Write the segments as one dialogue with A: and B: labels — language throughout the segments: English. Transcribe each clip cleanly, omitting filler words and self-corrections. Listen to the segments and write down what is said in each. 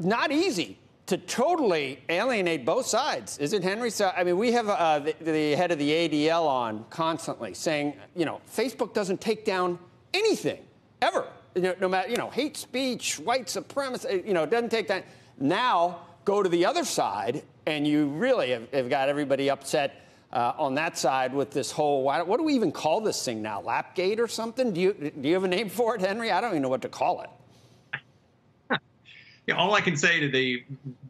A: not easy to totally alienate both sides, is it, Henry? So, I mean, we have the head of the ADL on constantly saying, Facebook doesn't take down anything, ever. No matter, hate speech, white supremacy, it doesn't take that. Now, go to the other side, and you really have got everybody upset on that side with this whole, what do we even call this thing now? Lapgate or something? Do you have a name for it, Henry? I don't even know what to call it.
B: Yeah, all I can say to the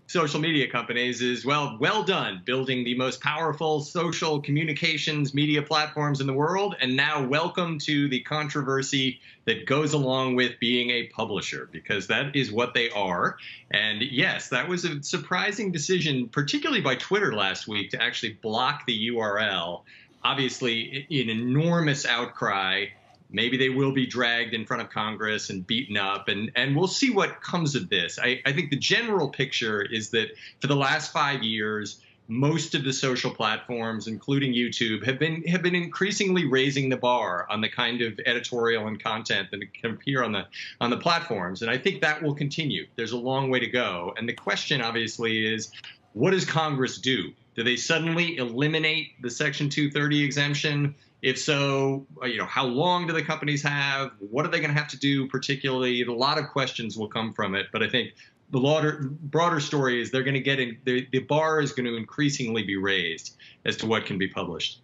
B: social media companies is, well done building the most powerful social communications media platforms in the world. And now welcome to the controversy that goes along with being a publisher, because that is what they are. And yes, that was a surprising decision, particularly by Twitter last week, to actually block the URL. Obviously, an enormous outcry. Maybe they will be dragged in front of Congress and beaten up, and we'll see what comes of this. I think the general picture is that for the last 5 years, most of the social platforms, including YouTube, have been increasingly raising the bar on the kind of editorial and content that can appear on the platforms, and I think that will continue. There's a long way to go, and the question obviously is, what does Congress do? Do they suddenly eliminate the Section 230 exemption? If so, how long do the companies have? What are they going to have to do particularly? A lot of questions will come from it. But I think the broader story is they're going to get in, the bar is going to increasingly be raised as to what can be published.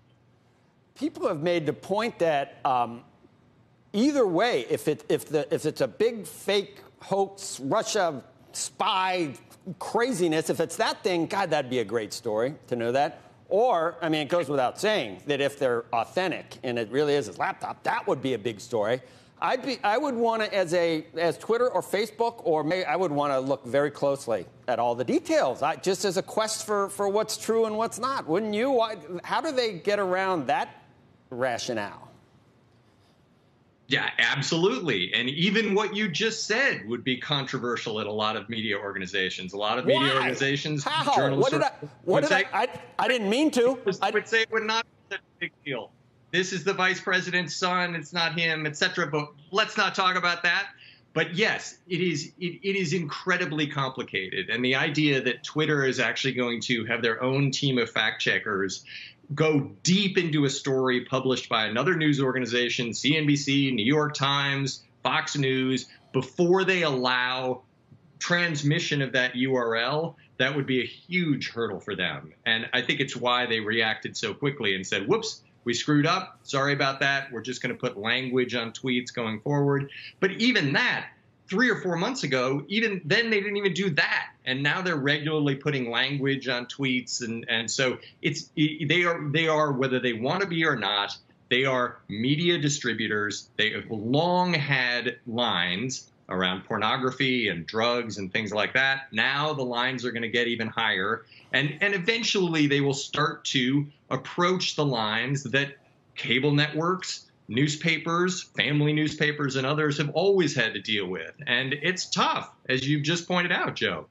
A: People have made the point that either way, if it's a big fake hoax, Russia spy craziness, if it's that thing, God, that'd be a great story to know that. Or, I mean, it goes without saying that if they're authentic and it really is his laptop, that would be a big story. I would want to, as Twitter or Facebook, I would want to look very closely at all the details, just as a quest for what's true and what's not. Wouldn't you? How do they get around that rationale?
B: Yeah, absolutely. And even what you just said would be controversial at a lot of media organizations. A lot of media organizations,
A: how?
B: Journalists
A: I didn't mean to.
B: I would say it would not be such a big deal. This is the vice president's son. It's not him, etc. But let's not talk about that. But yes, it is incredibly complicated. And the idea that Twitter is actually going to have their own team of fact checkers go deep into a story published by another news organization, CNBC, New York Times, Fox News, before they allow transmission of that URL, that would be a huge hurdle for them. And I think it's why they reacted so quickly and said, whoops, we screwed up. Sorry about that. We're just going to put language on tweets going forward. But even that, 3 or 4 months ago, even then they didn't even do that. And now they're regularly putting language on tweets. And so they are, whether they want to be or not, they are media distributors. They have long had lines around pornography and drugs and things like that. Now the lines are going to get even higher. And eventually they will start to approach the lines that cable networks, newspapers, family newspapers, and others have always had to deal with. And it's tough, as you've just pointed out, Joe.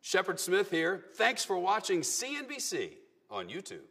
C: Shepard Smith here. Thanks for watching CNBC on YouTube.